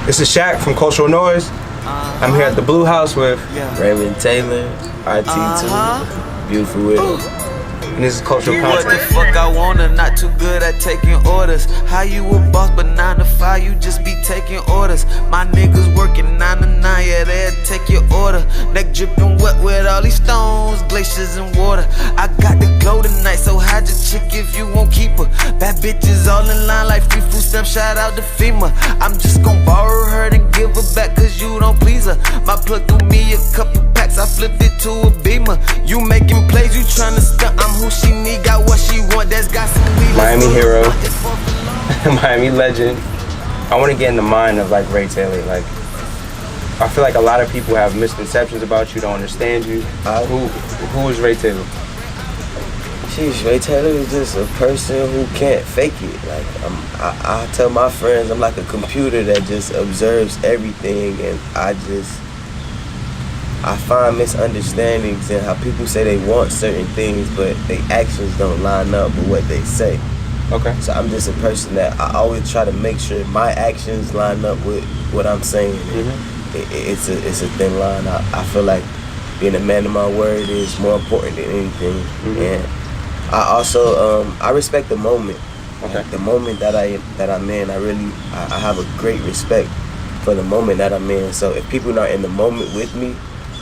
This is Shaq from Culturalnoise. I'm here at the Blue House with Raymond Taylor, RT2, Beautiful Weirdo. And this is cultural content. What the fuck I wanna, not too good at taking orders. How you a boss, but 9 to 5, you just be taking orders. My niggas working 9 to 9, yeah, they'll take your order. Neck dripping wet with all these stones, glaciers and water. I got the glow tonight, so hide your chick if you won't keep her. Bad bitches all in line like free food stamp, shout out to FEMA. I'm just gon' borrow her and give her back, cause you don't please her. My plug threw me a couple packs, I flipped it to a Beamer. You making plays, you tryna stunt, I'm who she need, got what she want, that's got some weed. Miami hero, Miami legend. I want to get in the mind of like Ray Taylor. Like, I feel like a lot of people have misconceptions about you, don't understand you. Who is Ray Taylor? Sheesh, Ray Taylor is just a person who can't fake it. Like, I tell my friends I'm like a computer that just observes everything, and I find misunderstandings in how people say they want certain things, but their actions don't line up with what they say. Okay. So I'm just a person that I always try to make sure my actions line up with what I'm saying. Mm-hmm. It's a thin line. I feel like being a man of my word is more important than anything. Mm-hmm. And I also I respect the moment. Okay. Like the moment that I'm in, I have a great respect for the moment that I'm in. So if people not in the moment with me,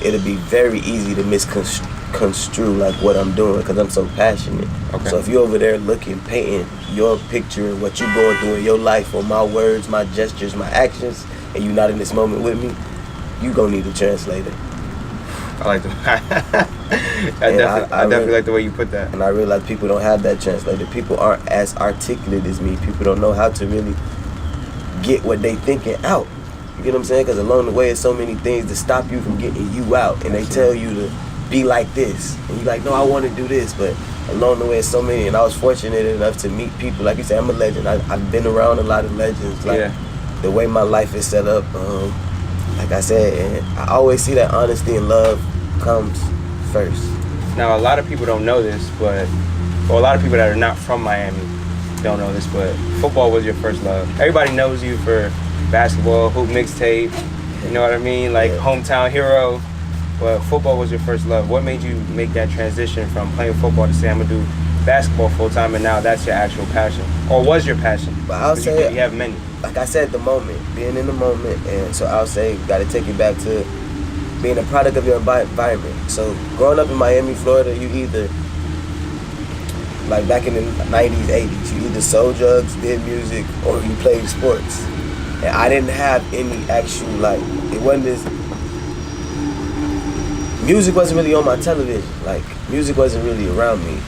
it'll be very easy to misconstrue like what I'm doing because I'm so passionate. Okay. So if you're over there looking, painting your picture of what you're going through in your life, or my words, my gestures, my actions, and you're not in this moment with me, you gonna need a translator. I like that. I definitely like the way you put that. And I realize people don't have that translator. People aren't as articulate as me. People don't know how to really get what they thinking out. You get what I'm saying? Because along the way, there's so many things to stop you from getting you out. And they tell you to be like this. And you're like, no, I want to do this. But along the way, there's so many. And I was fortunate enough to meet people. Like you said, I'm a legend. I've been around a lot of legends. Like the way my life is set up, like I said, and I always see that honesty and love comes first. Now, a lot of people don't know this, or a lot of people that are not from Miami don't know this, but football was your first love. Everybody knows you for basketball, hoop mixtape, you know what I mean? Like hometown hero, but football was your first love. What made you make that transition from playing football to say, I'm gonna do basketball full time, and now that's your actual passion? Or was your passion? But I'll say you have many. Like I said, the moment, being in the moment, and so I'll say, you gotta take it back to being a product of your environment. So growing up in Miami, Florida, you either, like back in the 90s, 80s, you either sold drugs, did music, or you played sports. And I didn't have any actual, like, it wasn't this, music wasn't really on my television. Like, music wasn't really around me,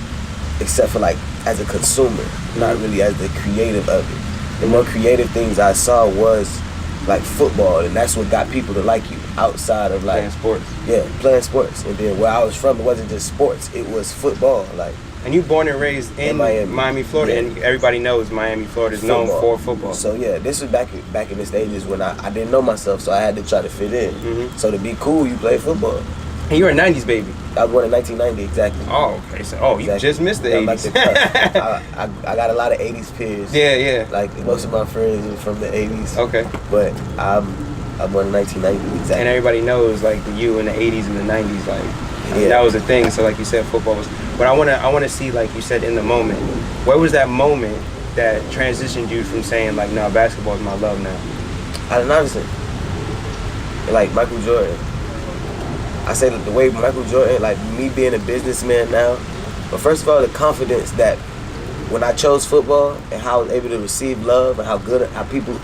except for like, as a consumer, not really as the creative of it. The more creative things I saw was like football, and that's what got people to like you outside of like playing sports. Yeah, playing sports. And then where I was from, it wasn't just sports, it was football. Like, and you born and raised in Miami, Florida, and everybody knows Miami, Florida is known for football. So yeah, this was back in the stages when I didn't know myself, so I had to try to fit in. Mm-hmm. So to be cool, you play football. And you're a 90s baby. I was born in 1990, exactly. Oh, okay. So, exactly. You just missed the 80s. Like I got a lot of 80s peers. Yeah. Like most of my friends are from the 80s. Okay. But I'm born in 1990, exactly. And everybody knows like you in the 80s and the 90s, like that was a thing. So like you said, football was. But I wanna see, like you said, in the moment. Where was that moment that transitioned you from saying like, no, basketball is my love now? Allen Iverson. Like Michael Jordan. I say that the way Michael Jordan, like me being a businessman now, but first of all, the confidence that when I chose football and how I was able to receive love and how people,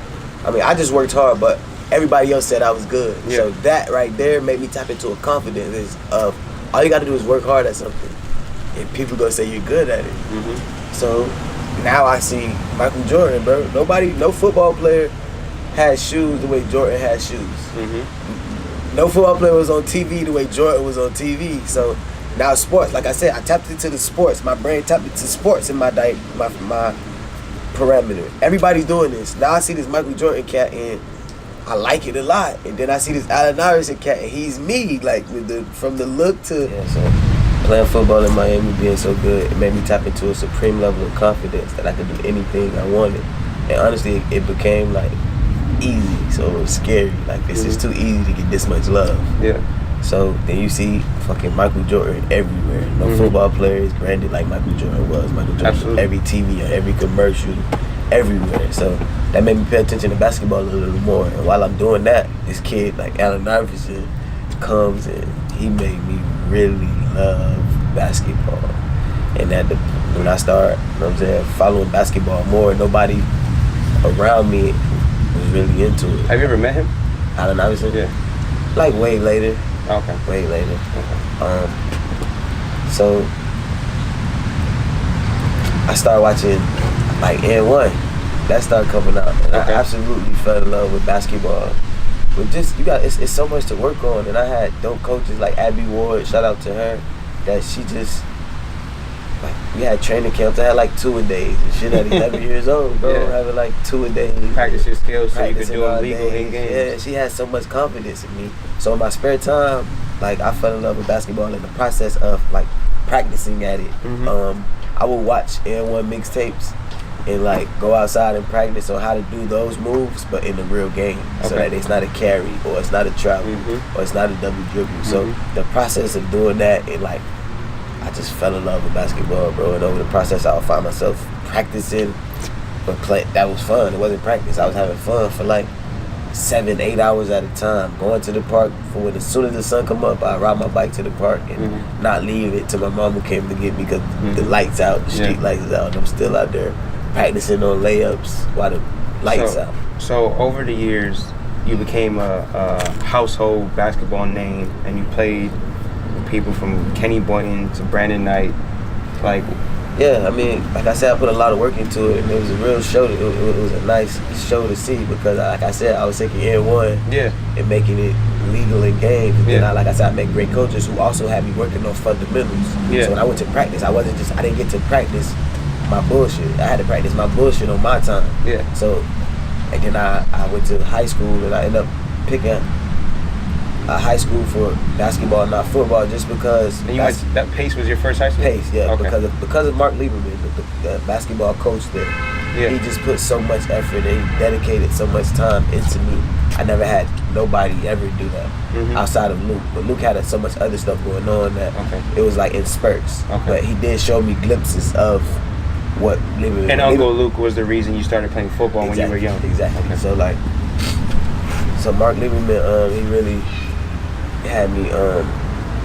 I mean, I just worked hard, but everybody else said I was good. Yeah. So that right there made me tap into a confidence of all you got to do is work hard at something, and people gonna say you're good at it. Mm-hmm. So now I see Michael Jordan, bro. No football player has shoes the way Jordan has shoes. Mm-hmm. No football player was on TV the way Jordan was on TV. So now sports, like I said, I tapped into the sports. My brain tapped into sports in my parameter. Everybody's doing this. Now I see this Michael Jordan cat and I like it a lot. And then I see this Allen Iverson cat and he's me, like from the look to so playing football in Miami, being so good, it made me tap into a supreme level of confidence that I could do anything I wanted. And honestly, it became like easy. so it was scary. Like, this is too easy to get this much love. Yeah. So then you see fucking Michael Jordan everywhere. No football player is branded like Michael Jordan was. Michael Jordan Absolutely. every TV or every commercial, everywhere. So that made me pay attention to basketball a little more. And while I'm doing that, this kid like Allen Iverson comes and he made me really love basketball. And when I started, you know what I'm saying, following basketball more, nobody around me was really into it. Have you ever met him? Allen Iverson? Yeah. Like way later. Okay. Way later. Okay. So I started watching like N1. That started coming out. And I absolutely fell in love with basketball. But just it's so much to work on, and I had dope coaches like Abby Ward, shout out to her, that she just like, we had training camps. I had like 2-a-days and shit at 11 years old, bro. Yeah. Having like 2-a-days. Practice your skills so you could Practicing do all them legal day. in games. Yeah, she had so much confidence in me. So in my spare time, like I fell in love with basketball in the process of like practicing at it. I would watch N1 mixtapes and like go outside and practice on how to do those moves, but in the real game, so that it's not a carry or it's not a travel or it's not a double dribble. So the process of doing that, and like I just fell in love with basketball, bro. And over the process, I would find myself practicing, but that was fun. It wasn't practice. I was having fun for like 7-8 hours at a time, going to the park for as soon as the sun come up, I ride my bike to the park and not leave it till my mama came to get me, because the lights out, the street lights is out, and I'm still out there practicing on layups while the lights out. So over the years, you became a household basketball name, and you played with people from Kenny Boynton to Brandon Knight. Like, yeah, I mean, like I said, I put a lot of work into it, and it was a real show. It was a nice show to see, because, like I said, I was taking N1 and making it legal in games. And then, like I said, I met great coaches who also had me working on fundamentals. So when I went to practice, I didn't get to practice my bullshit. I had to practice my bullshit on my time. So, and then I went to high school, and I ended up picking a high school for basketball, not football, just because. And that Pace was your first high school? Pace, yeah, because of Mark Lieberman, the basketball coach there. He just put so much effort and he dedicated so much time into me. I never had nobody ever do that outside of Luke. But Luke had so much other stuff going on that it was like in spurts. But he did show me glimpses of what Lieberman. And Uncle Luke was the reason you started playing football when you were young. Exactly. So Mark Lieberman, he really had me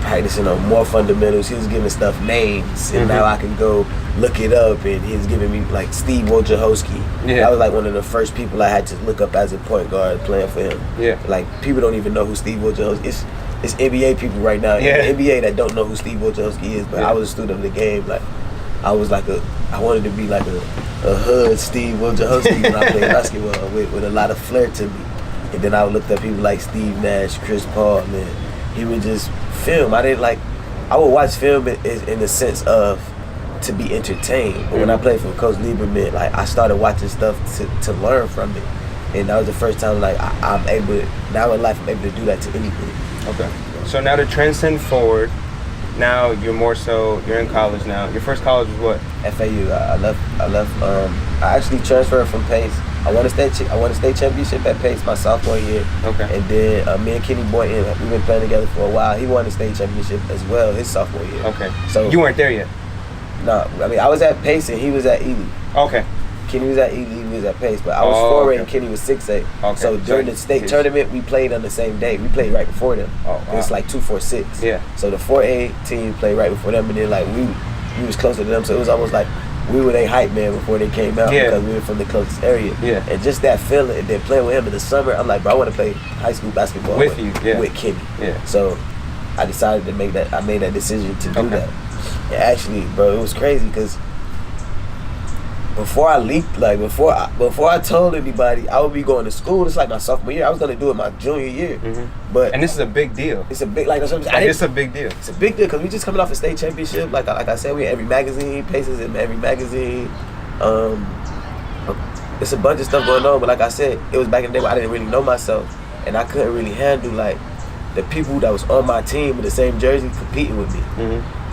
practicing on more fundamentals. He was giving stuff names, and now I can go look it up, and he was giving me like Steve Wojciechowski. That was like one of the first people I had to look up as a point guard playing for him. Like, people don't even know who Steve Wojciechowski is. It's NBA people right now in the NBA that don't know who Steve Wojciechowski is, but I was a student of the game. Like, I wanted to be like a hood Steve Wojciechowski when I played basketball with a lot of flair to me. And then I looked up people like Steve Nash, Chris Paul, and he would just film. I would watch film in the sense of to be entertained. But when I played for Coach Lieberman, like, I started watching stuff to learn from it. And that was the first time, like, I'm able to, now in life, I'm able to do that to anything. Okay. So now to transcend forward, now you're in college now. Your first college was what? FAU. I left. I actually transferred from Pace. I won a state championship at Pace my sophomore year. Okay. And then me and Kenny Boynton, we've been playing together for a while. He won the state championship as well his sophomore year. Okay. So you weren't there yet? No, I mean, I was at Pace and he was at Ely. Okay. Kenny was at Ely, he was at Pace, but I was 4'8" and Kenny was 6'8". Okay. So during the state tournament, we played on the same day. We played right before them. Oh, wow. It was like 2-4-6. Yeah. So the 4A team played right before them, and then like we was closer to them, so it was almost like we were their hype man before they came out because we were from the closest area. Yeah. And just that feeling, and then playing with him in the summer, I'm like, bro, I want to play high school basketball with Kenny. Yeah. So I decided to make that. I made that decision to do that. And actually, bro, it was crazy because before I leaked, like before I told anybody I would be going to school, it's like my sophomore year. I was gonna do it my junior year, and this is a big deal. It's a big it's a big deal. It's a big deal because we just coming off a state championship. Like I said, we had every magazine, Paces in every magazine. It's a bunch of stuff going on, but like I said, it was back in the day where I didn't really know myself, and I couldn't really handle like the people that was on my team with the same jersey competing with me,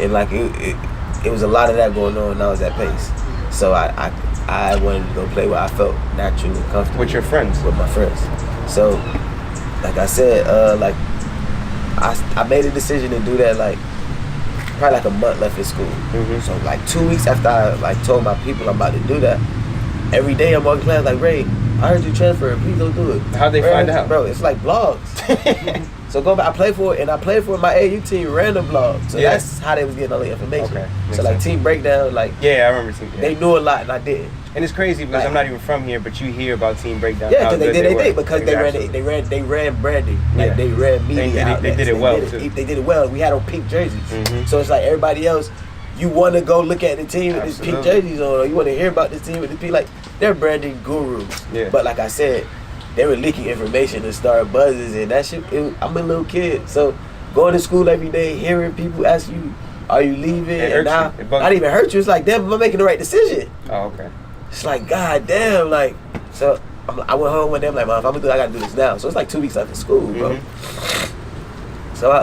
and like it was a lot of that going on when I was at Pace. So I wanted to go play where I felt naturally comfortable. With your friends? With my friends. So, like I said, like I made a decision to do that like probably like a month left in school. So like 2 weeks after I like told my people I'm about to do that, every day I'm walking class like, Ray, I heard you transfer, please don't do it. How'd they find out? Bro, it's like blogs. So go back, I played for it, and I played for my AU team, random blogs. So that's how they was getting all the information. Okay, so like sense. Team Breakdown, like I remember Team. They knew a lot and I didn't. And it's crazy because I'm not even from here, but you hear about Team Breakdown. Yeah, because they did because they ran branding, like they ran media. They did it well too. They did it well. We had on pink jerseys, so it's like everybody else. You want to go look at the team with these pink jerseys on, or you want to hear about this team with the pink, like they're branding gurus. Yeah. But like I said, they were leaking information to start buzzes and that shit. I'm a little kid, so going to school every day, hearing people ask you, "Are you leaving?" And now, not even hurt you. It's like, damn, I'm making the right decision. Oh, okay. It's like, god damn, like, so I went home with them like, man, if I'm gonna do it, I gotta do this now. So it's like 2 weeks after school, bro. So I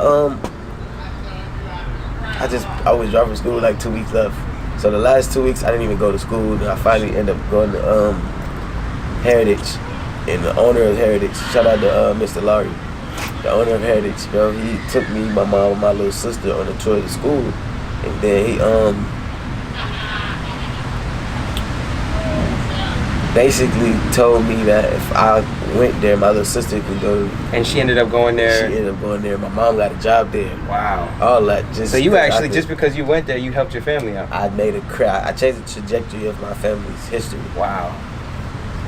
was dropping school like 2 weeks left. So the last 2 weeks I didn't even go to school. Then I finally ended up going to Heritage. And the owner of Heritage, shout out to Mr. Laurie, the owner of Heritage, bro, he took me, my mom, and my little sister on a tour to school. And then he basically told me that if I went there, my little sister could go. And she ended up going there? She ended up going there. My mom got a job there. Wow. All that. Just so you actually, just because you went there, you helped your family out? I made I changed the trajectory of my family's history. Wow.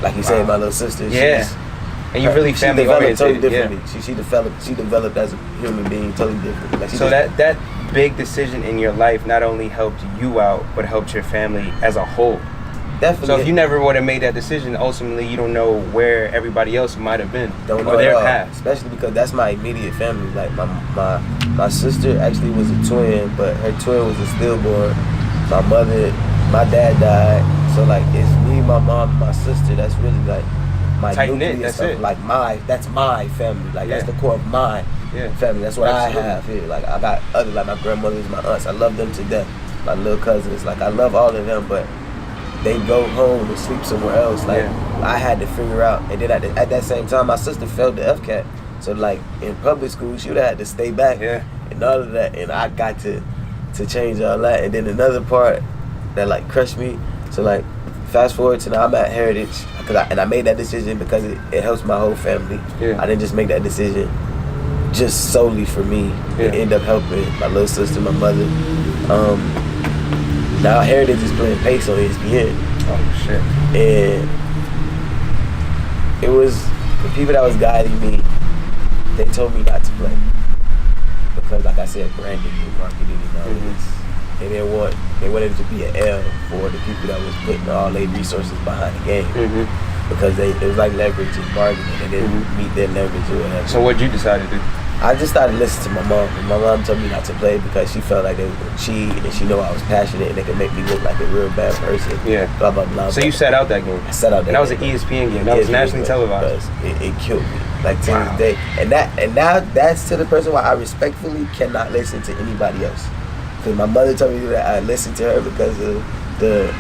Like you said, my little sister. Yeah. And you really family developed totally oriented. differently. She developed as a human being totally different. Like so that big decision in your life not only helped you out, but helped your family as a whole. Definitely. So if you never would have made that decision, ultimately you don't know where everybody else might have been. Don't know their path. Especially because that's my immediate family. Like my sister actually was a twin, but her twin was a stillborn. My mother, my dad died. So like it's me, my mom, and my sister. That's really like my tight knit. That's stuff. it. Like that's my family. Like that's the core of my family. That's what I have here. Like I got other like my grandmothers, my aunts. I love them to death. My little cousins. Like I love all of them, but they go home and sleep somewhere else. Like I had to figure out, and then at that same time, my sister failed the FCAT. So like in public school, she would have had to stay back and all of that, and I got to change all that. And then another part that like crushed me. So like fast forward to now, I'm at Heritage, I made that decision because it helps my whole family. I didn't just make that decision just solely for me. It ended up helping my little sister, my mother. Now Heritage is playing Pace on ESPN. Oh shit. And it was the people that was guiding me, they told me not to play. Because like I said, branding and marketing and all this. And they wanted it to be an L for the people that was putting all their resources behind the game. Because it was like leverage and bargaining, and they didn't meet their leverage or whatever. So what'd you decide to do? I just started listening to my mom. And my mom told me not to play because she felt like they were gonna cheat, and she knew I was passionate and they could make me look like a real bad person. Blah blah blah. So you sat out that game? I sat out that game. And that was an ESPN game. That was nationally televised. It killed me. Like to this day. And now that's to the person why I respectfully cannot listen to anybody else. Because my mother told me that I listened to her because of the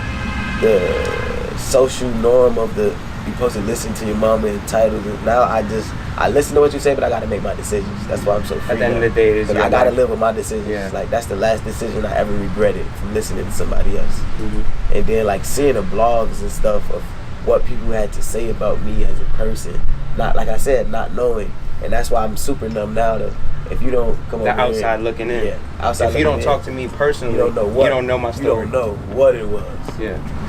social norm of you're supposed to listen to your mama entitled. Now I listen to what you say, but I gotta make my decisions. That's why I'm so free. At the end of the day, it is I gotta live with my decisions. Like that's the last decision I ever regretted from listening to somebody else. And then like seeing the blogs and stuff of what people had to say about me as a person. Not like I said, not knowing. And that's why I'm super numb now to if you don't come over outside looking in. Outside if you don't talk to me personally, you don't know my story. You don't know what it was.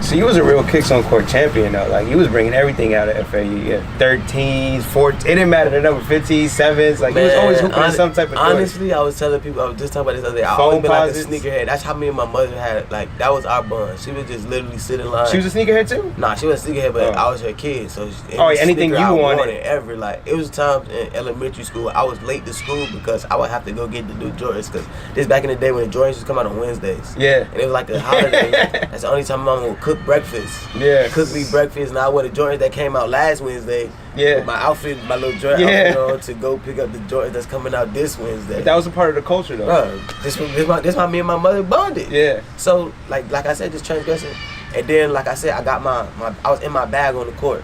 So you was a real kicks on court champion though. Like you was bringing everything out of FAU. 13s, 14s. It didn't matter the number 15s, 7s. Like you was always hooping in some type of court. Honestly, I was telling people, I was just talking about this other day. I always been like a sneakerhead. That's how me and my mother had that was our bond. She would just literally sit in line. She was a sneakerhead too? Nah, she was a sneakerhead, but I was her kid. So anything you wanted ever. Like it was times in elementary school I was late to school because I would have to go get the new Jordans because this back in the day when the Jordans used to come out on Wednesdays. And it was like a holiday. That's the only time my mom would cook breakfast. Cook me breakfast, and I wore the Jordans that came out last Wednesday. With my outfit, my little Jordan outfit on to go pick up the Jordans that's coming out this Wednesday. But that was a part of the culture though. Bro, this how me and my mother bonded. So like I said, just transgressing. And then like I said, I got I was in my bag on the court.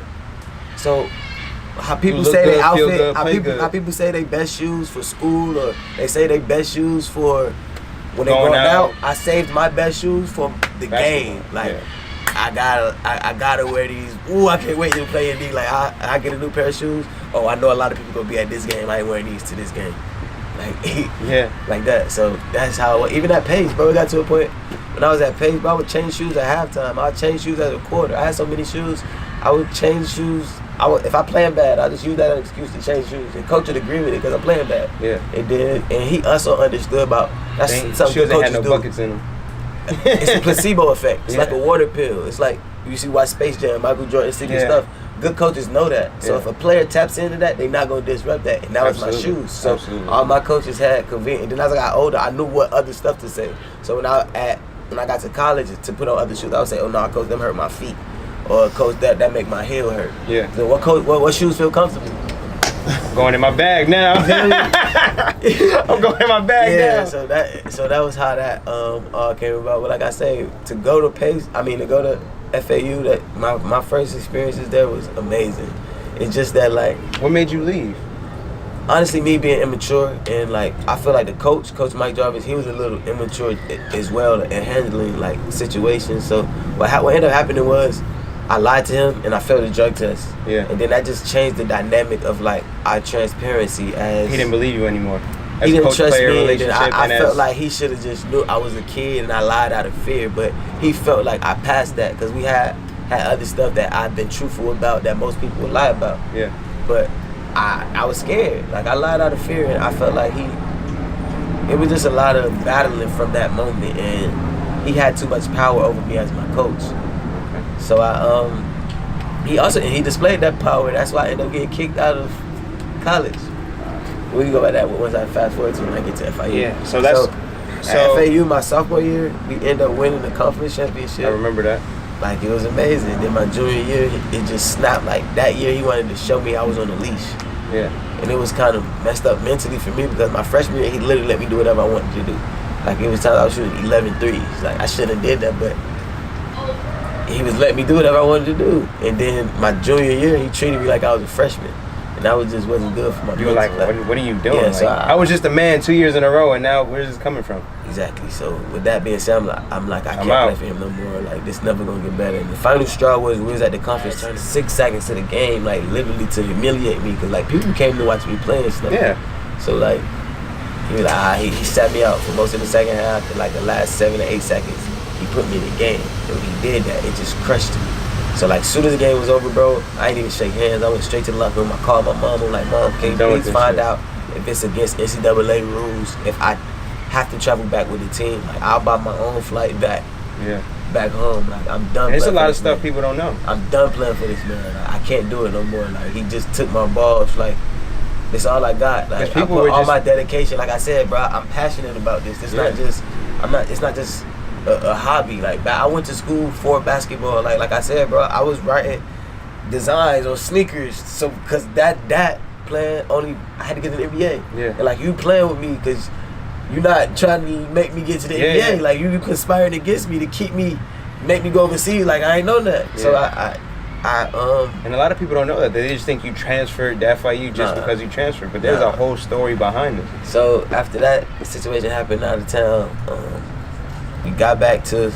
So how people look say good, their feel outfit, good, play good. how people say they best shoes for school, or they say they best shoes for when they Going going out. out. I saved my best shoes for the Basketball, game. Like I gotta wear these. Ooh, I can't wait to play in these. Like I get a new pair of shoes. Oh, I know a lot of people gonna be at this game. I ain't wearing these to this game. Like like that. So that's how. Even at Pace, bro, it got to a point when I was at Pace, bro, I would change shoes at halftime. I would change shoes at a quarter. I had so many shoes. I would change shoes. If I playing bad, I just use that as an excuse to change shoes. And coach would agree with it because I'm playing bad. Yeah. And he also understood about that's something shoes coaches had no do. buckets in them. It's a placebo effect. It's Yeah. like a water pill. It's like you see watch Space Jam, Michael Jordan, Secret Yeah. stuff. Good coaches know that. So Yeah. if a player taps into that, they're not gonna disrupt that. And that was my Absolutely. shoes. So Absolutely. all my coaches had convenient. And then as I got older, I knew what other stuff to say. So when I got to college to put on other shoes, I would say, "Oh no, coach, them hurt my feet," or "Coach, that make my heel hurt." Yeah. So what shoes feel comfortable? Going in my bag now. I'm going in my bag Yeah, now. so that was how that all came about. But like I say, to go to FAU, that my first experiences there was amazing. It's just that like What made you leave? honestly, me being immature and like I feel like the coach Mike Jarvis, he was a little immature as well in handling like situations. So what ended up happening was I lied to him and I failed a drug test. Yeah. And then that just changed the dynamic of like our transparency as He didn't believe you anymore. As he didn't coach, trust player, me. And relationship, then I and felt as, like he should have just knew I was a kid and I lied out of fear. But he felt like I passed that because we had other stuff that I've been truthful about that most people would lie about. Yeah. But I was scared. Like I lied out of fear, and I felt like it was just a lot of battling from that moment, and he had too much power over me as my coach. So he displayed that power. That's why I ended up getting kicked out of college. We can go by that once I fast forward to when I get to FIU. Yeah. So that's at FAU my sophomore year, we ended up winning the conference championship. I remember that. Like it was amazing. Then my junior year, it just snapped. Like that year, he wanted to show me I was on a leash. Yeah. And it was kind of messed up mentally for me because my freshman year, he literally let me do whatever I wanted to do. Like it was times I was shooting 11 threes. Like I shouldn't have did that, but he was letting me do whatever I wanted to do. And then my junior year, he treated me like I was a freshman. And that just wasn't good for my You were like, what are you doing? Yeah, like, so I was just a man 2 years in a row, and now where's this coming from? Exactly. So with that being said, I'm like I I'm can't out. play for him no more. Like this never gonna get better. And the final straw was we was at the conference tournament, 6 seconds to the game, like literally to humiliate me, cause like people came to watch me play and stuff. Yeah. So like he was like he sat me out for most of the second half, and like the last 7 or 8 seconds, he put me in the game. And when he did that, it just crushed me. So like soon as the game was over, bro, I ain't even shake hands. I went straight to the locker room. I called my mom. I'm like, Mom, can you please find out if it's against NCAA rules, if I have to travel back with the team? Like I'll buy my own flight back. Yeah. Back home. Like I'm done. And there's a playing lot for of this stuff man. people don't know. I'm done playing for this man. Like, I can't do it no more. Like he just took my balls. Like that's all I got. Like I people put were all just- my dedication. Like I said, bro, I'm passionate about this. It's not just. It's not just a hobby. Like I went to school for basketball. Like I said, bro, I was writing designs on sneakers. So because that playing only I had to get to the NBA. Yeah. And like you playing with me because you're not trying to make me get to the NBA. Yeah. Like you conspiring against me to make me go overseas. Like I ain't know that. Yeah. So I And a lot of people don't know that. They just think you transferred to FIU just because you transferred. But there's a whole story behind it. So after that situation happened out of town, I got back to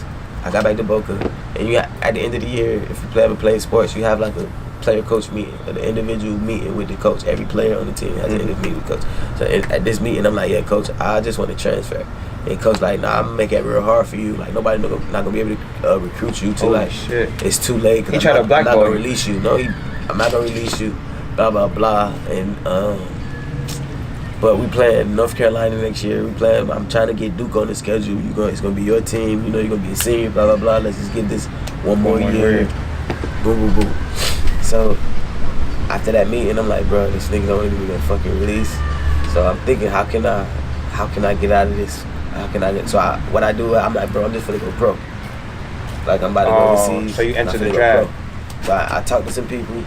Boca, and at the end of the year, if you ever play sports, you have like a player coach meeting, an individual meeting with the coach. Every player on the team has an individual meeting with the coach. So at this meeting, I'm like, yeah, coach, I just want to transfer. And coach like, nah, I'm gonna make it real hard for you. Like nobody not gonna be able to recruit you till like shit. it's too late. He tried to I'm not blackball gonna you. release you. No, I'm not gonna release you. Blah blah blah. And but we playing North Carolina next year. I'm trying to get Duke on the schedule. It's gonna be your team. You know, you're gonna be a senior. Blah blah blah. Let's just get this one more year. Boom boom boom. So after that meeting, I'm like, bro, this nigga don't even get fucking release. So I'm thinking, how can I get out of this? What I do, I'm like, bro, I'm just gonna go pro. Like I'm about to go overseas. So you enter the go draft. pro. So I talked to some people.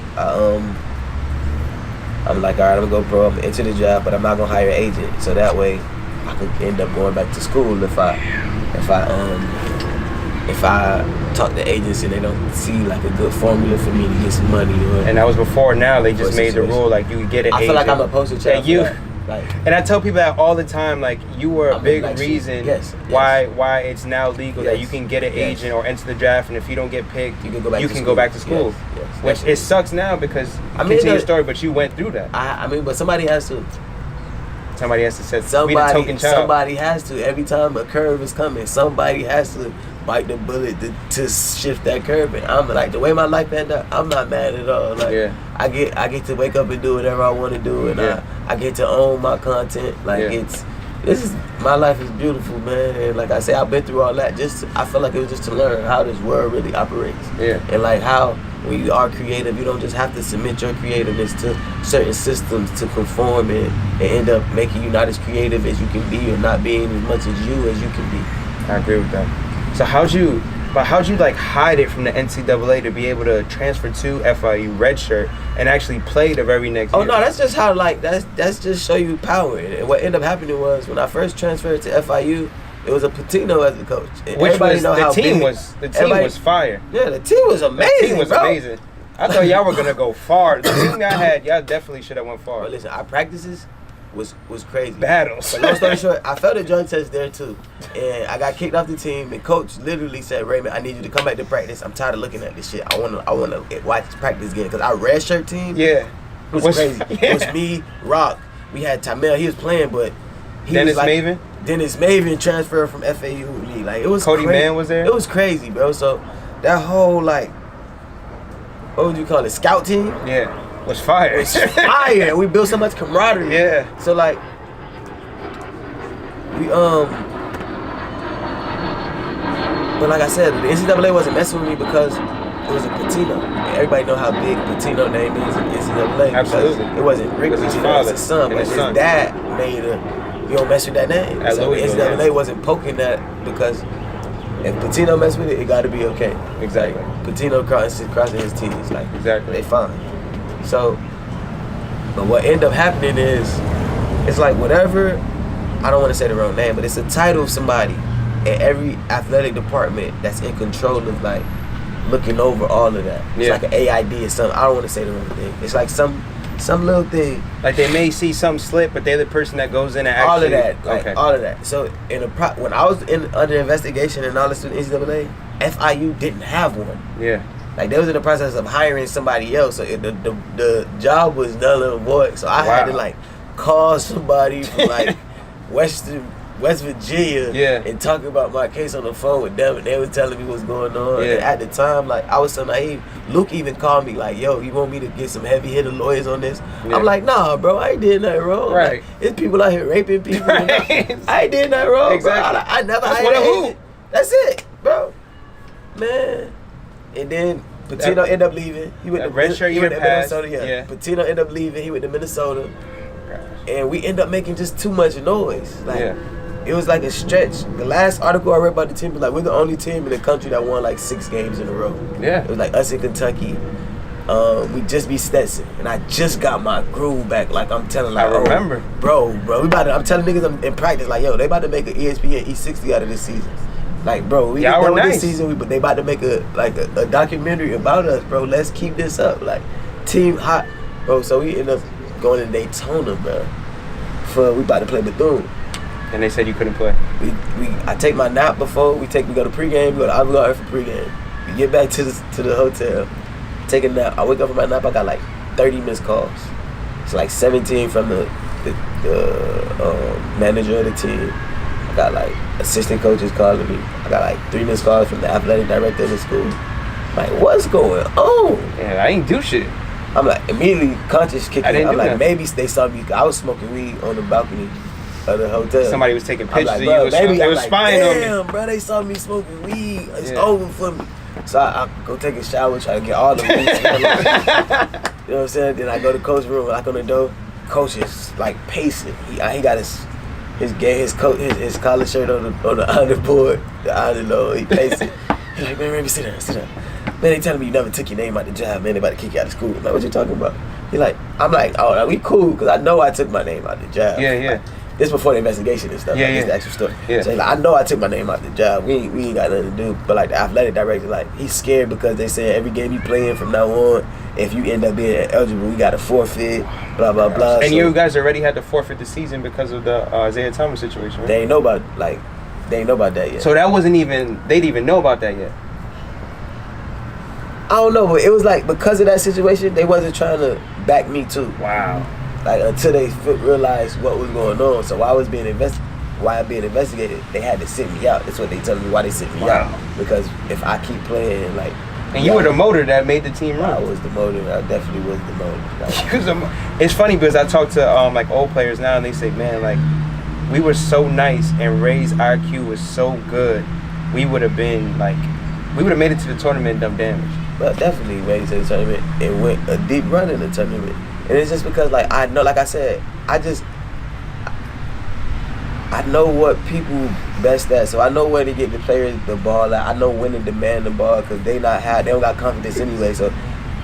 I'm like, all right, I'm gonna go pro. I'm gonna enter the job, but I'm not gonna hire an agent. So that way, I could end up going back to school if I if I talk to agents and they don't see like a good formula for me to get some money, or And that was before. Now they just made the rule like you get an agent. I feel like I'm a poster child for that. Like, and I tell people that all the time. Like you were a big reason why it's now legal that you can get an agent or enter the draft, and if you don't get picked, you can go back to school. Which it sucks now because continue your story, but you went through that. I mean, but somebody has to. Somebody has to set. Be the token child. Somebody has to. Every time a curve is coming, somebody has to bite the bullet to shift that curve. And I'm like, the way my life ended up, I'm not mad at all. Like, I get to wake up and do whatever I want to do, and I get to own my content. Like my life is beautiful, man. And like I say, I've been through all that. I feel like it was just to learn how this world really operates. Yeah. And like how when you are creative, you don't just have to submit your creativeness to certain systems to conform and end up making you not as creative as you can be, or not being as much as you can be. I agree with that. So how'd you like hide it from the NCAA to be able to transfer to FIU redshirt and actually play the very next year? Oh no, that's just how that's just show you power. And what ended up happening was when I first transferred to FIU, it was a Patino as the coach. And the team was fire. Yeah, the team was amazing. The team was amazing. I thought y'all were gonna go far. The team I had, y'all definitely should have went far. But listen, our practices was crazy. Battles. But long story short, I failed a drug test there too, and I got kicked off the team. And coach literally said, "Raymond, I need you to come back to practice. I'm tired of looking at this shit. I wanna watch practice again." Because our red shirt team, it was crazy. It was me, Rock. We had Tamel. He was playing, but Dennis Maven transferred from FAU with me. Like, it was Cody crazy. Mann was there. It was crazy, bro. So that whole like, what would you call it, scout team? Yeah, was fire. It was fire. We built so much camaraderie. Yeah. So like, we but like I said, the NCAA wasn't messing with me because it was a Patino. And everybody know how big Patino name is in NCAA. Absolutely. It wasn't Rick Patino, it's his son, but his dad made you don't mess with that name. So the NCAA wasn't poking that because if Patino mess with it, it got to be okay. Exactly. Like, Patino crossing his T's, like they fine. So, but what ended up happening is, it's like whatever. I don't want to say the wrong name, but it's a title of somebody in every athletic department that's in control of like looking over all of that. It's like an AID or something. I don't want to say the wrong thing. It's like some little thing. Like they may see some slip, but they're the person that goes in and actually... All of that. Like, all of that. So when I was under investigation and all this with NCAA, FIU didn't have one. Yeah. Like, they was in the process of hiring somebody else. So the job was null and void. So I had to, like, call somebody from, like, West Virginia and talk about my case on the phone with them, and they was telling me what's going on. And at the time, like, I was so naive. Luke even called me like, "Yo, you want me to get some heavy hitter lawyers on this?" I'm like, "Nah, bro, I ain't did nothing wrong. Right. Like, there's people out here raping people. Right. I ain't did nothing wrong. Exactly. Bro. I never hired an agent. That's it, bro. Man." And then Patino ended up leaving. He went to Minnesota. Yeah. Patino ended up leaving. He went to Minnesota. And we ended up making just too much noise. Like, it was like a stretch. The last article I read about the team was like, we're the only team in the country that won like 6 games in a row. Yeah. It was like us in Kentucky. We just beat Stetson. And I just got my groove back. Like, I'm telling, like, I remember. Bro, I'm telling niggas in practice, like, yo, they about to make an ESPN E60 out of this season. Like, bro, we done with this season, but they about to make a documentary about us, bro. Let's keep this up. Like, team hot. Bro, so we end up going to Daytona, bro. We about to play Bethune. And they said you couldn't play. I take my nap before we go to pregame. We go to Ivy Garden for pregame. We get back to the hotel, take a nap. I wake up from my nap. I got like 30 missed calls. It's like 17 from the manager of the team. I got like assistant coaches calling me. I got like 3 missed calls from the athletic director of the school. Like, what's going on? Yeah, I ain't do shit. I'm like immediately conscious kicking in. I'm like, nothing. maybe they saw me. I was smoking weed on the balcony of the hotel. Somebody was taking pictures of you. They was spying on me. Damn, bro, they saw me smoking weed. It's over for me. So I go take a shower, try to get all the weed. You know what I'm saying? Then I go to coach room, knock on the door. Coach is like pacing. He got his collar shirt on the honor board, the honor load. He pacing. He's like, man, Raymond, sit down. Man, they telling me you never took your name out the job, man. They about to kick you out of school. I'm like, what you talking about? I'm like, oh, we cool, because I know I took my name out the job. Yeah. This before the investigation and stuff. Yeah, like, yeah. It's the actual story. Yeah. So like, I know I took my name out the job. We ain't got nothing to do. But like the athletic director, like he's scared because they said every game you playing from now on, if you end up being eligible, we got to forfeit. Blah blah blah. And so, you guys already had to forfeit the season because of the Isaiah Thomas situation, right? They ain't know about that yet. So that wasn't even, they didn't even know about that yet. I don't know, but it was like because of that situation, they wasn't trying to back me too. Wow. Like until they realized what was going on. So while I was being investigated, they had to sit me out. That's what they telling me why they sit me out. Because if I keep playing, like. And you were the motor that made the team run. I was the motor. I definitely was the motor. Like, it's funny because I talk to like old players now, and they say, man, like we were so nice and Ray's IQ was so good, we would have made it to the tournament and done damage. But definitely made it to the tournament and went a deep run in the tournament. And it's just because, like, I know, like I said, I know what people best at. So I know where to get the players the ball at. I know when to demand the ball because they don't got confidence anyway. So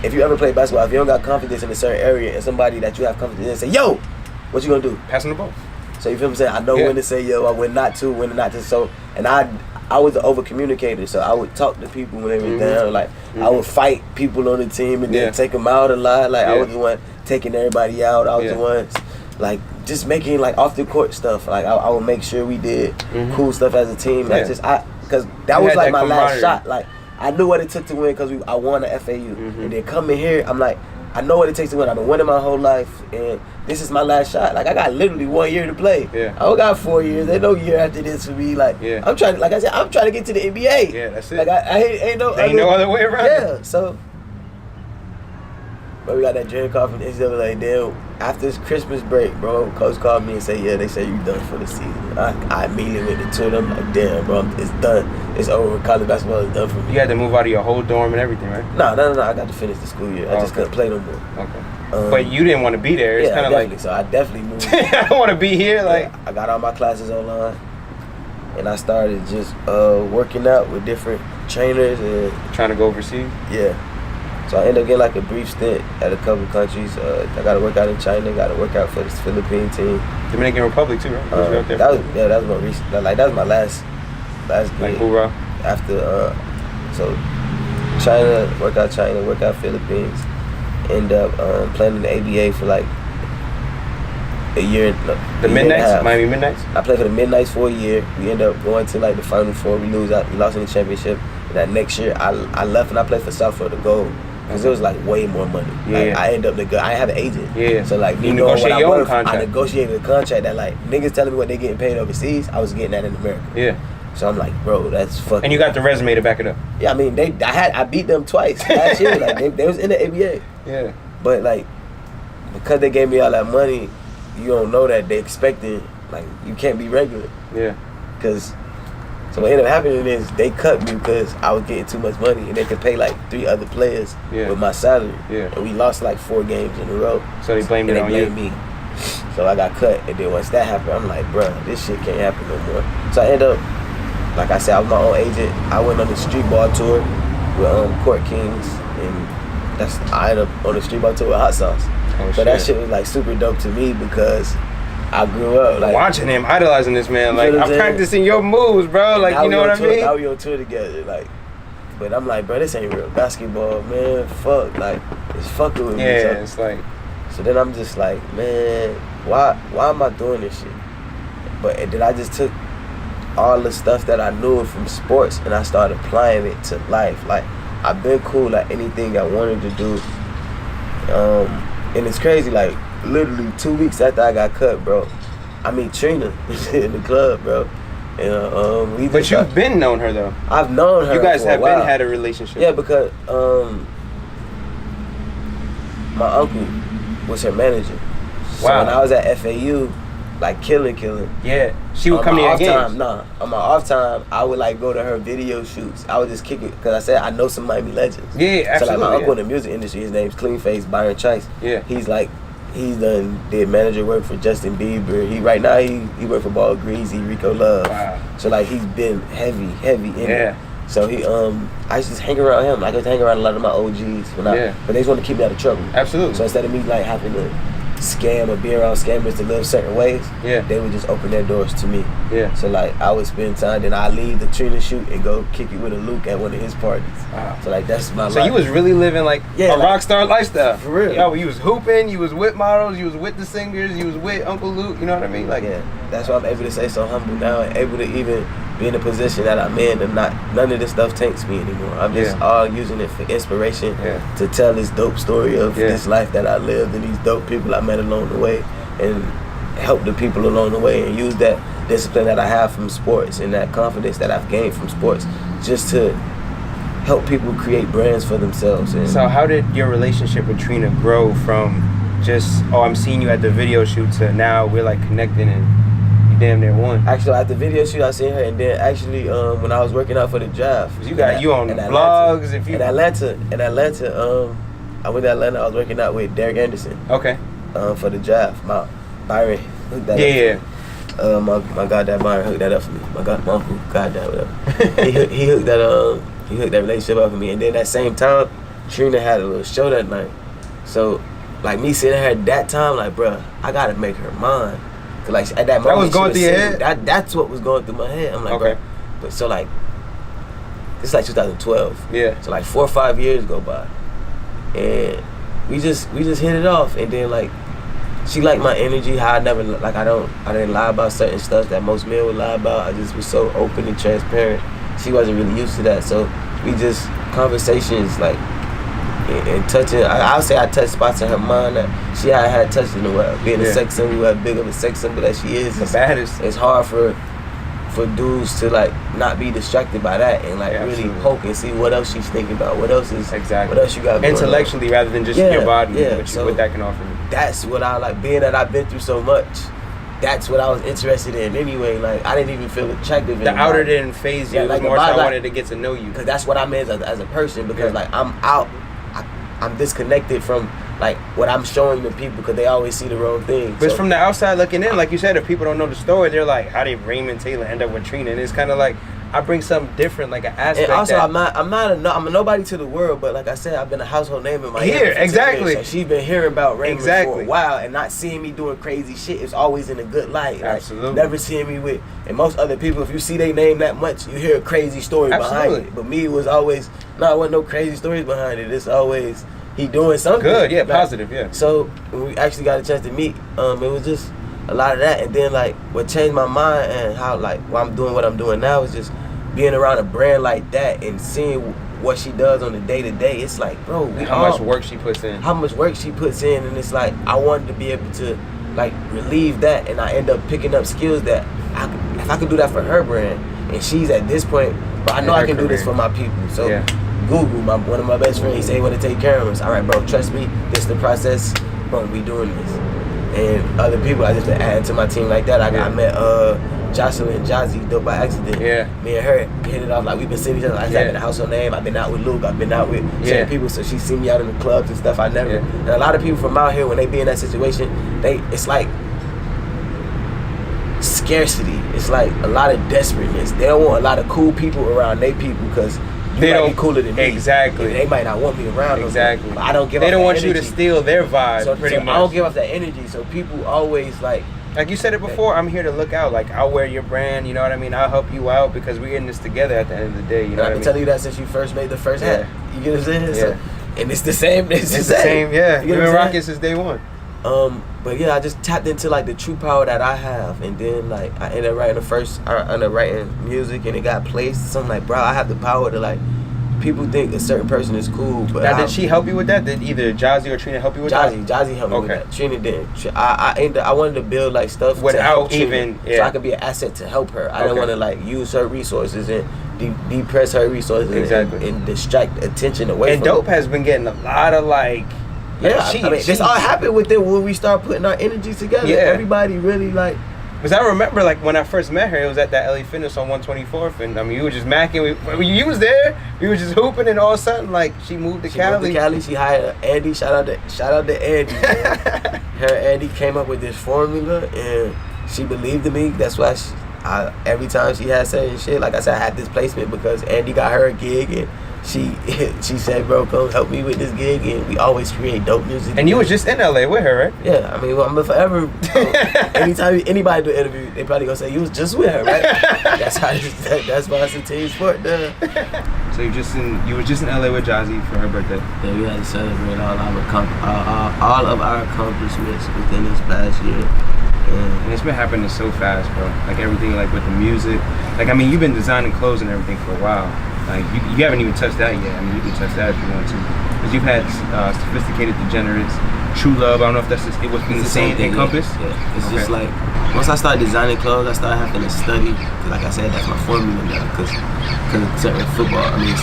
if you ever play basketball, if you don't got confidence in a certain area and somebody that you have confidence in say, yo, what you gonna do? Passing the ball. So you feel what I'm saying? I know when to say yo, when not to. So, and I was an over communicator, so I would talk to people when they were down. Like I would fight people on the team and then take them out a lot. Like I was the one taking everybody out. I was the one, like just making like off the court stuff. Like I would make sure we did cool stuff as a team. Like because that was like my last shot. Like I knew what it took to win because I won the FAU, and then coming here, I'm like, I know what it takes to win. I've been winning my whole life, and this is my last shot. Like I got literally 1 year to play. I don't got 4 years. There's no year after this for me. Like I'm trying. Like I said, I'm trying to get to the NBA. Yeah, that's it. Like I ain't no other way around. Yeah. So, but we got that dream call from the NCAA. Then after this Christmas break, bro, coach called me and said, "Yeah, they say you done for the season." I immediately went to them like, "Damn, bro, it's done. It's over. College basketball is done for me." You had to move out of your whole dorm and everything, right? No. I got to finish the school year. I just couldn't play no more. Okay. But you didn't want to be there. It's kind of like, so I definitely moved. I don't want to be here. Like I got all my classes online, and I started just working out with different trainers and trying to go overseas. Yeah. So I ended up getting like a brief stint at a couple countries. I got to work out in China. Got to work out for the Philippine team. Dominican Republic too, right? That was my recent. Like that was my last like gig. hoorah. After so China, work out Philippines. End up playing in the ABA for like a year. The Midnights, Miami Midnights. I played for the Midnights for a year. We ended up going to like the Final Four. We lost in the championship. And that next year, I left and I played for South Florida Gold because it was like way more money. Like, I ended up I have an agent. Yeah. So like you negotiate your own contract. I negotiated a contract that like niggas telling me what they getting paid overseas. I was getting that in America. Yeah. So I'm like, bro, that's fucking. And you got the resume to back it up. Yeah, I mean, I beat them twice last year. Like they was in the ABA. Yeah. But like, because they gave me all that money, you don't know that they expecting like you can't be regular. Yeah. Because so what ended up happening is they cut me because I was getting too much money and they could pay like 3 other players with my salary. Yeah. And we lost like 4 games in a row. So they blamed it on you. Me. So I got cut, and then once that happened, I'm like, bro, this shit can't happen no more. So I ended up. Like I said, I was my own agent. I went on the street ball tour with Court Kings, and I ended up on the street ball tour with Hot Sauce. So that shit was like super dope to me because I grew up like watching him, idolizing this man. Like I'm practicing your moves, bro. Like you know what I mean? Now we on tour together, like. But I'm like, bro, this ain't real basketball, man. Fuck, like it's fucking with me. Yeah, it's like. So then I'm just like, man, why am I doing this shit? But then I just took all the stuff that I knew from sports and I started applying it to life. Like I've been cool at anything I wanted to do. And it's crazy, like literally 2 weeks after I got cut, bro, I meet Trina in the club, bro. And but you've been known her though. I've known her. You guys for have a while. been had a relationship. Yeah, because my uncle was her manager. So when I was at FAU, like killing. Yeah, she would come to your games. On my off time, I would like go to her video shoots. I would just kick it because I said I know some Miami legends. Yeah, absolutely. So like my uncle in the music industry, his name's Cleanface Byron Chice. Yeah, he's did manager work for Justin Bieber. He right now he work for Ball Greasy, Rico Love. Wow. So like he's been heavy in it. So I used to hang around him. Like I used to hang around a lot of my OGs but they just want to keep me out of trouble. Absolutely. So instead of me like having to scam or be around scammers to live certain ways, they would just open their doors to me. So like I would spend time, then I leave the Trina shoot and go kick it with a Luke at one of his parties. Wow. So like that's my life. So you was really living like a rock star lifestyle. For real. Yo, you was hooping, you was with models, you was with the singers, you was with Uncle Luke, you know what I mean? Like that's why I'm able to say so humble now and able to even be in a position that I'm in and none of this stuff taints me anymore. I'm just all using it for inspiration to tell this dope story of this life that I lived and these dope people I met along the way and help the people along the way and use that discipline that I have from sports and that confidence that I've gained from sports just to help people create brands for themselves. And so how did your relationship with Trina grow from just, I'm seeing you at the video shoot to now we're like connecting and you damn near won? Actually, at the video shoot, I seen her, and then actually, when I was working out for the draft, you on vlogs. In Atlanta, I went to Atlanta. I was working out with Derek Anderson. Okay. For the draft, my Byron hooked that up. My goddad Byron hooked that up for me. My uncle, goddad, whatever. he hooked that relationship up for me, and then that same time, Trina had a little show that night. So, like me sitting here at that time, like, bruh, I gotta make her mine. Cause like at that moment, that was going through your head. That's what was going through my head. I'm like, okay. Bro. But so like, it's like 2012. Yeah. So like 4 or 5 years go by, and we just hit it off. And then like, she liked my energy. How I didn't lie about certain stuff that most men would lie about. I just was so open and transparent. She wasn't really used to that. So we just conversations like. And touching, I'll say I touched spots in her mind that she had touched in the world. Being a sex symbol, as big of a sex symbol that she is, the baddest. It's hard for dudes to like not be distracted by that and like really poke and see what else she's thinking about, what else is what else you got going intellectually on. Rather than just your body, what that can offer me. That's what I like. Being that I've been through so much, that's what I was interested in anyway. Like I didn't even feel attractive. The outer didn't phase you. It was more so I wanted to get to know you. Because that's what I'm as a person. Because like I'm disconnected from like what I'm showing the people because they always see the wrong thing. But it's from the outside looking in, like you said, if people don't know the story, they're like, how did Raymond Taylor end up with Trina? And it's kind of like I bring something different, like an aspect. And also, I'm a nobody to the world, but like I said, I've been a household name in my here. Exactly. So she's been hearing about Raymond for a while and not seeing me doing crazy shit. It's always in a good light. Like, absolutely. Never seeing me with. And most other people, if you see their name that much, you hear a crazy story behind it. But me, it was always it wasn't no crazy stories behind it. It's always. He doing something good, positive, So when we actually got a chance to meet, it was just a lot of that. And then like what changed my mind and how like why I'm doing what I'm doing now is just being around a brand like that and seeing what she does on the day to day. It's like, bro, how much work she puts in. And it's like I wanted to be able to like relieve that, and I end up picking up skills that if I could do that for her brand, and she's at this point, but I know I can do this for my people. So. Google, one of my best friends, he said he want to take care of us. All right, bro, trust me, this is the process. Bro, we doing this. And other people, I just been adding to my team like that. I met Jocelyn and Jazzy, dope by accident. Me and her hit it off like we've been seeing each other. I've been a household name. I've been out with Luke. I've been out with certain people, so she seen me out in the clubs and stuff. I never. And a lot of people from out here, when they be in that situation, it's like scarcity. It's like a lot of desperateness. They don't want a lot of cool people around their people because. They might be cooler than me. Exactly. They might not want me around them. Exactly. But I don't give They off don't that want energy. you to steal their vibe, so pretty much. I don't give off that energy, so people always like you said it before, I'm here to look out. Like, I'll wear your brand, you know what I mean? I'll help you out because we're in this together at the end of the day, you know what I mean? I've been telling you that since you first made the first hat. You get what I'm saying? So, and it's the same. It's the same, You've been rocking since day one. But yeah, I just tapped into like the true power that I have, and then like I ended up writing music, and it got placed. So I'm like, bro, I have the power to like. People think a certain person is cool, but now, did she help you with that? Did either Jazzy or Trina help you with that? Jazzy helped me with that. Trina didn't. I wanted to build like stuff without even so I could be an asset to help her. I didn't want to like use her resources and depress her resources and distract attention away. And from Dope her. has been getting a lot of like. This all happened with it when we start putting our energy together. Yeah. Everybody really like. Because I remember, like, when I first met her, it was at that LA Fitness on 124th, and I mean, you were just macking. You was there. We were just hooping, and all of a sudden, like, she moved to Cali. She hired Andy. Shout out to Andy. Her Andy came up with this formula, and she believed in me. That's why every time she had certain shit, like I said, I had this placement because Andy got her a gig, and she said, bro, come help me with this gig, and we always create dope music. And you was just in LA with her, right? Yeah, I mean, well, I'm forever. Anytime anybody do an interview, they probably gonna say you was just with her, right? That's why it's a team sport, duh. So you was just in LA with Jazzy for her birthday. Yeah, we had to celebrate all of our accomplishments within this past year. And it's been happening so fast, bro. Like everything, like with the music. Like, I mean, you've been designing clothes and everything for a while. Like, you haven't even touched that yet. I mean, you can touch that if you want to. Because you've had Sophisticated Degenerates, True Love. I don't know if it was in the same encompass. Yeah. It's just like, once I started designing clothes, I started having to study. Cause like I said, that's my formula now. Because of certain football. I mean,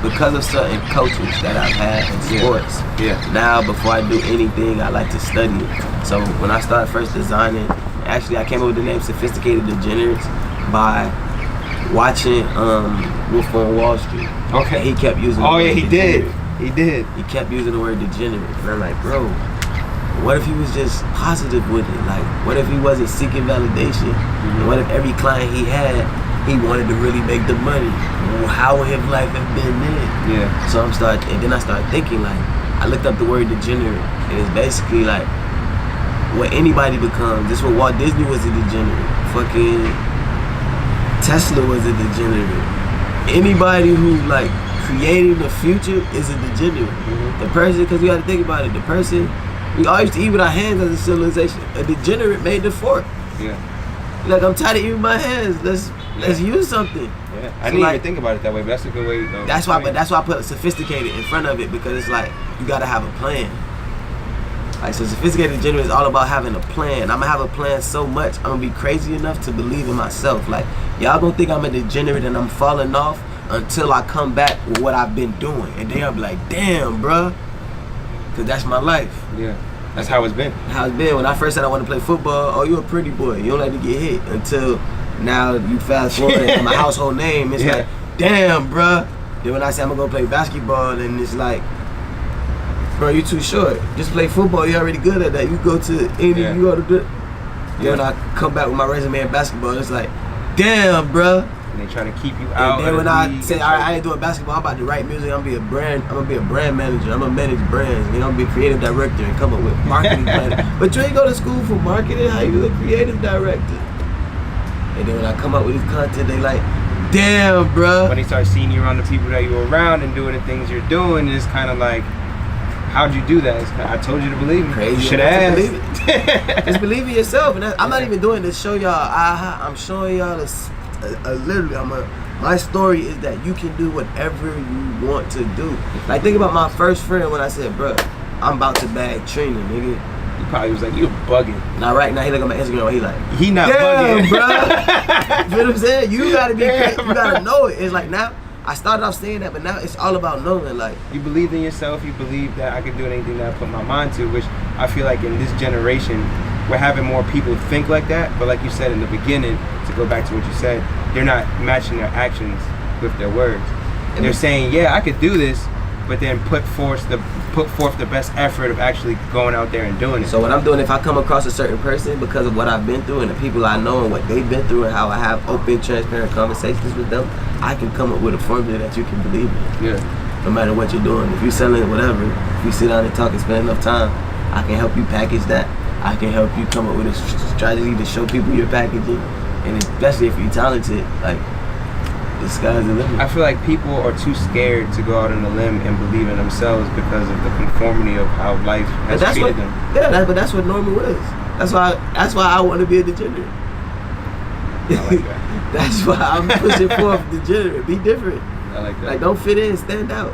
because of certain coaches that I've had in sports. Yeah. Now, before I do anything, I like to study it. So when I started first designing, actually I came up with the name Sophisticated Degenerates by watching Wolf on Wall Street. Okay. And he kept using the word he degenerate. did. He kept using the word degenerate. And I'm like, bro, what if he was just positive with it? Like, what if he wasn't seeking validation? And what if every client he had, he wanted to really make the money? Well, how would his life have been then? Yeah. So then I started thinking, like, I looked up the word degenerate, and it's basically like what anybody becomes. This is what Walt Disney was a degenerate. Fucking Tesla was a degenerate. Anybody who like creating the future is a degenerate. The person, because we got to think about it, the person, we all used to eat with our hands as a civilization. A degenerate made the fork. Yeah. Like, I'm tired of eating with my hands. Let's use something. Yeah. I didn't even think about it that way, but that's a good way. That's why I put sophisticated in front of it, because it's like you gotta have a plan. Like, so Sophisticated Degenerate is all about having a plan. I'm gonna have a plan so much, I'm gonna be crazy enough to believe in myself. Like, y'all gonna think I'm a degenerate and I'm falling off until I come back with what I've been doing. And then I'll be like, damn, bruh. Cause that's my life. Yeah. That's how it's been. How it's been. When I first said I want to play football, oh, you a pretty boy. You don't like to get hit. Until now you fast forward and my household name, it's like, damn, bruh. Then when I say I'm gonna go play basketball, then it's like, bro, you too short. Just play football. You're already good at that. You go to any, you go to do. Then when I come back with my resume in basketball, it's like, damn, bruh. And they try to keep you out. And then when I say, all right, I ain't doing basketball, I'm about to write music. I'm gonna be a brand manager. I'm gonna manage brands. You know, I'm gonna be a creative director and come up with marketing plan. But you ain't go to school for marketing. How you a creative director? And then when I come up with this content, they like, damn, bruh. When they start seeing you around the people that you're around and doing the things you're doing, it's kind of like, how'd you do that? I told you to believe me. Crazy. You should have believe it. Just believe in yourself. And I'm not even doing this to show y'all. I'm showing y'all this. Literally, my story is that you can do whatever you want to do. Like, think about my first friend when I said, bro, I'm about to bag Trina, nigga. He probably was like, you bugging. Now, right now, he look at my Instagram, he like, he not bugging, bugging. Bro. You know what I'm saying? You gotta be, you gotta know it. It's like, now, I started off saying that, but now it's all about knowing. Like, you believe in yourself. You believe that I can do anything that I put my mind to, which I feel like in this generation, we're having more people think like that. But like you said in the beginning, to go back to what you said, they're not matching their actions with their words. And they're saying, yeah, I could do this, but then put forth the best effort of actually going out there and doing it. So what I'm doing, if I come across a certain person because of what I've been through and the people I know and what they've been through and how I have open, transparent conversations with them, I can come up with a formula that you can believe in. Yeah. No matter what you're doing. If you're selling whatever, if you sit down and talk and spend enough time, I can help you package that. I can help you come up with a strategy to show people your packaging. And especially if you're talented, like, the sky's the limit. I feel like people are too scared to go out on a limb and believe in themselves because of the conformity of how life has treated them. Yeah, but that's what normal is. That's why I want to be a degenerate. I like that. That's why I'm pushing forth degenerate. Be different. I like that. Like, don't fit in, stand out.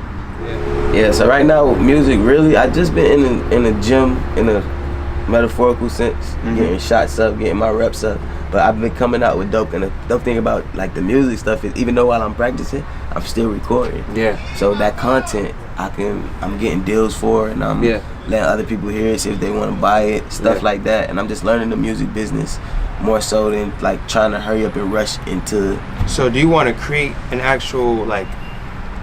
Yeah. So right now, music, really, I just been in the gym in a metaphorical sense, getting shots up, getting my reps up. But I've been coming out with dope, and the dope thing about like the music stuff is, even though while I'm practicing, I'm still recording. Yeah. So that content, I'm getting deals for, and I'm letting other people hear it, see if they want to buy it, stuff like that. And I'm just learning the music business more so than like trying to hurry up and rush into. So do you want to create an actual like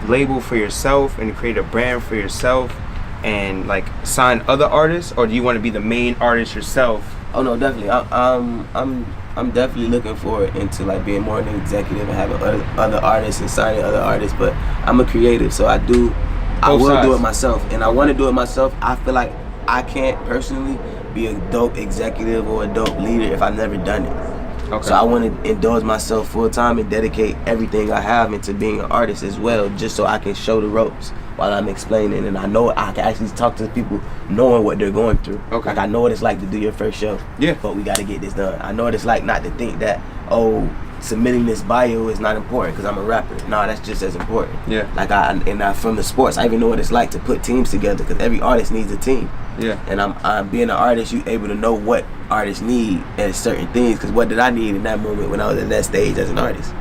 label for yourself and create a brand for yourself and like sign other artists, or do you want to be the main artist yourself Oh no, definitely. I'm definitely looking forward into like being more of an executive and having other artists and signing other artists. But I'm a creative, so I will do it myself, and I want to do it myself. I feel like I can't personally be a dope executive or a dope leader if I've never done it. Okay. So I want to indulge myself full time and dedicate everything I have into being an artist as well, just so I can show the ropes while I'm explaining, and I know I can actually talk to the people knowing what they're going through. Okay. Like I know what it's like to do your first show. Yeah. But we got to get this done. I know what it's like not to think that, oh, submitting this bio is not important because I'm a rapper. No, that's just as important. Yeah. Like from the sports, I even know what it's like to put teams together because every artist needs a team. Yeah. And I'm being an artist, you able to know what artists need at certain things, because what did I need in that moment when I was at that stage as an artist?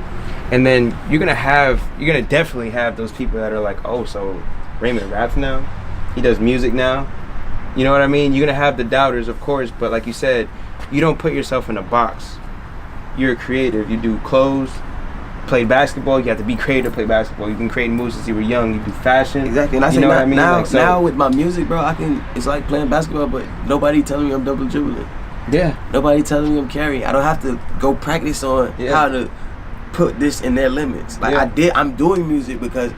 And then you're gonna definitely have those people that are like, oh, so Raymond raps now, he does music now, you know what I mean? You're gonna have the doubters, of course, but like you said, you don't put yourself in a box. You're a creative. You do clothes, play basketball. You have to be creative to play basketball. You've been creating moves since you were young. You do fashion. Exactly. And I say what I mean? Now with my music, bro, it's like playing basketball, but nobody telling me I'm double dribbling. Yeah. Nobody telling me I'm carrying. I don't have to go practice on how to put this in their limits. Like I'm doing music because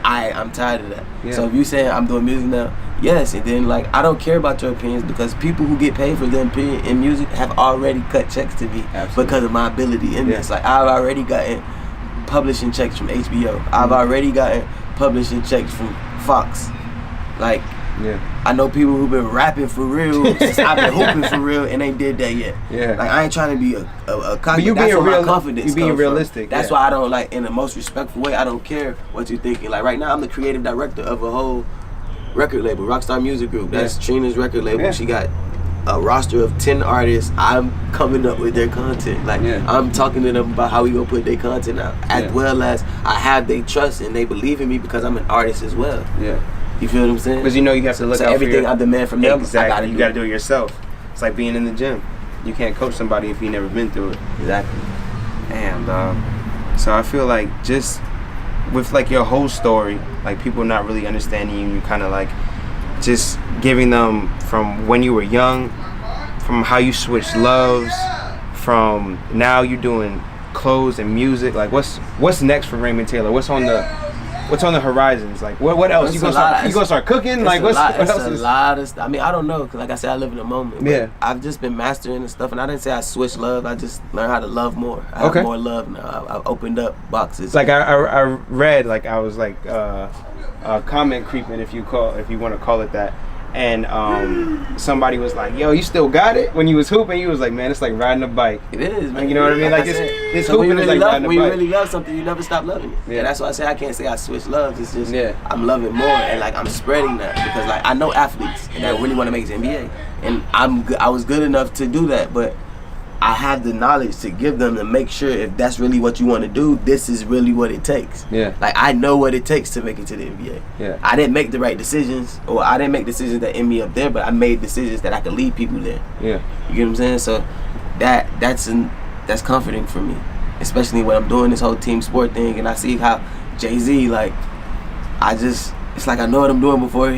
I'm tired of that. Yeah. So if you say I'm doing music now, yes, and then like I don't care about your opinions because people who get paid for their opinion in music have already cut checks to me because of my ability in this. Like I've already gotten publishing checks from HBO. I've already gotten publishing checks from Fox. Like I know people who've been rapping for real since I've been hooping for real and ain't did that yet. Yeah. Like I ain't trying to be a cocky. You that's where my confidence you being realistic. That's why I don't like in the most respectful way. I don't care what you're thinking. Like right now, I'm the creative director of a whole record label, Rockstar Music Group. That's Trina's record label. Yeah. She got a roster of 10 artists. I'm coming up with their content. Like I'm talking to them about how we gonna put their content out, as well as I have their trust and they believe in me because I'm an artist as well. Yeah. You feel what I'm saying? Because you know you have to look out everything for I demand from them. Exactly. You got to do it yourself. It's like being in the gym. You can't coach somebody if you never been through it. Exactly. Damn, dog. So I feel like just with like your whole story, like people not really understanding you kind of like just giving them from when you were young, from how you switched loves, from now you're doing clothes and music. Like what's next for Raymond Taylor? What's on the horizons? Like what else? You gonna start cooking? Like what else? A lot of stuff. I mean, I don't know, cause like I said, I live in the moment. Yeah. I've just been mastering the stuff, and I didn't say I switched love. I just learned how to love more. I have more love now. I've opened up boxes. Like I read, like I was like comment creeping, if you want to call it that. And somebody was like, yo, you still got it? When you was hooping, you was like, man, it's like riding a bike. It is, man. You know what I mean? Like this so hooping is like riding a bike. When you really love something, you never stop loving it. Yeah. And that's why I say I can't say I switched loves. It's just I'm loving more, and like I'm spreading that because like I know athletes that really want to make it to NBA, and I was good enough to do that, but I have the knowledge to give them to make sure if that's really what you want to do, this is really what it takes. Yeah. Like I know what it takes to make it to the NBA. Yeah. I didn't make the right decisions, or I didn't make decisions that end me up there, but I made decisions that I could lead people there. Yeah. You get what I'm saying? So that's comforting for me, especially when I'm doing this whole team sport thing, and I see how Jay-Z, like it's like I know what I'm doing before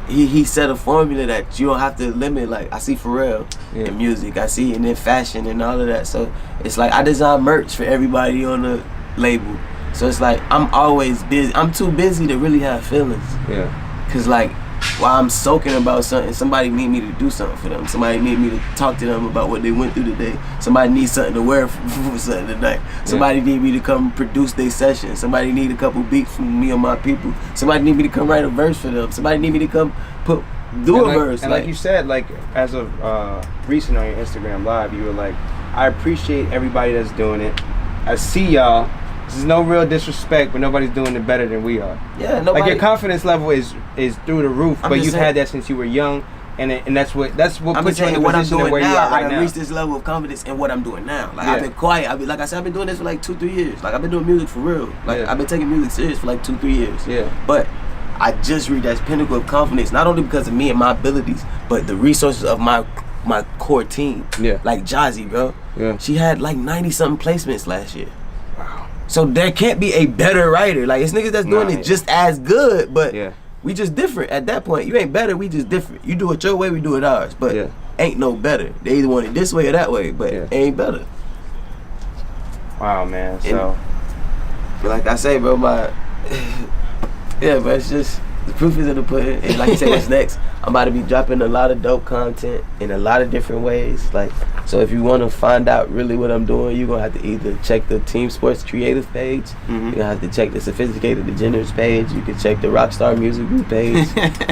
he set a formula that you don't have to limit. Like I see Pharrell in music, I see, and then fashion and all of that. So it's like I design merch for everybody on the label. So it's like I'm always busy. I'm too busy to really have feelings. Yeah. Cause like while I'm soaking about something, somebody need me to do something for them. Somebody need me to talk to them about what they went through today. Somebody needs something to wear for something tonight. Somebody need me to come produce their session. Somebody need a couple beats from me and my people. Somebody need me to come write a verse for them. Somebody need me to come do a verse. And like you said, like as of recent on your Instagram live, you were like, I appreciate everybody that's doing it. I see y'all. There's no real disrespect, but nobody's doing it better than we are. Yeah, nobody. Like your confidence level is through the roof, but you've had that since you were young, and that's what puts you in the position of where you are right now. I reached this level of confidence in what I'm doing now. Like I've been quiet. Like I said, I've been doing this for like 2-3 years. Like I've been doing music for real. Like I've been taking music serious for like 2-3 years. Yeah. But I just reached that pinnacle of confidence, not only because of me and my abilities, but the resources of my core team. Yeah. Like Jazzy, bro. Yeah. She had like 90-something placements last year. So there can't be a better writer. Like it's niggas that's doing it just as good, but we just different at that point. You ain't better, we just different. You do it your way, we do it ours. But ain't no better. They either want it this way or that way, but it ain't better. Wow, man. So, but like I say, bro, yeah, but it's just the proof is in the pudding. And like you said, what's next? I'm about to be dropping a lot of dope content in a lot of different ways. Like, so if you want to find out really what I'm doing, you're gonna have to either check the Team Sports Creative page. You're gonna have to check the Sophisticated Degenerates page. You can check the Rockstar Music Group page.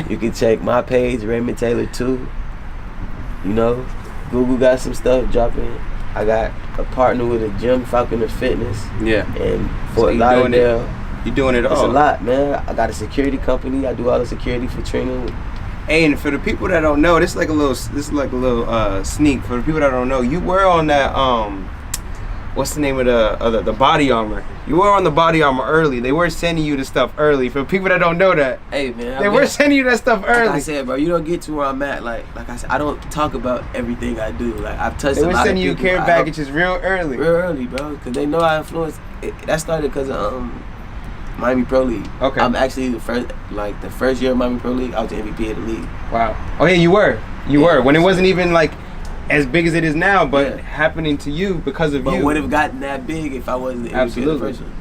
You can check my page, Raymond Taylor 2. You know, Google got some stuff dropping. I got a partner with a gym, Falconer Fitness. Yeah. And Fort Lauderdale. You're doing it all. It's a lot, man. I got a security company. I do all the security for Trina. Hey, and for the people that don't know, this is like a little sneak. For the people that don't know, you were on that what's the name of the body armor? You were on the body armor early. They were sending you the stuff early. For people that don't know that, hey man, they were sending you that stuff early. Like I said, bro, you don't get to where I'm at. Like I said, I don't talk about everything I do. Like I've touched. They were sending you care packages real early, bro, because they know I influenced. That started because of Miami Pro League. Okay. I'm actually the first year of Miami Pro League, I was the MVP of the league. Wow. Oh yeah, you were when it wasn't even like as big as it is now, but happening to you because of you. But would have gotten that big if I wasn't the MVP of the first one.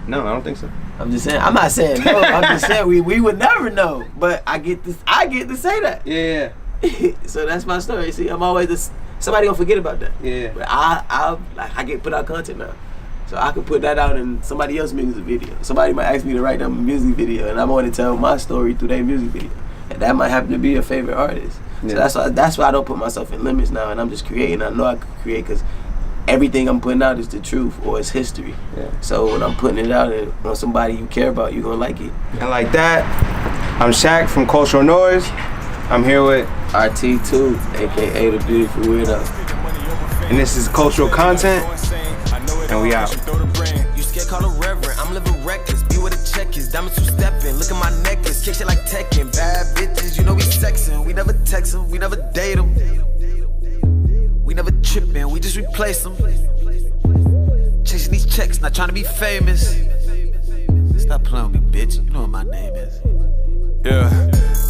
No, I don't think so. I'm just saying. I'm not saying no. I'm just saying we would never know. But I get to say that. Yeah. So that's my story. See, I'm always somebody gonna forget about that. Yeah. But I get put out content now. So I can put that out in somebody else's music video. Somebody might ask me to write them a music video, and I'm going to tell my story through their music video. And that might happen to be a favorite artist. Yeah. So that's why I don't put myself in limits now, and I'm just creating. I know I can create because everything I'm putting out is the truth or it's history. Yeah. So when I'm putting it out on somebody you care about, you're going to like it. And like that, I'm Shaq from Culturalnoise. I'm here with RT2, a.k.a. the Beautiful Weirdo. And this is Cultural Content. And we out. You scared, call a reverend. I'm living reckless. Be where the check is. Diamonds two-stepping. Look at my necklace. Kick shit like Tekken. Bad bitches, you know we sexing. We never text them. We never date them. We never tripping. We just replace them. Chasing these checks. Not trying to be famous. Stop playing with me, bitch. You know what my name is. Yeah.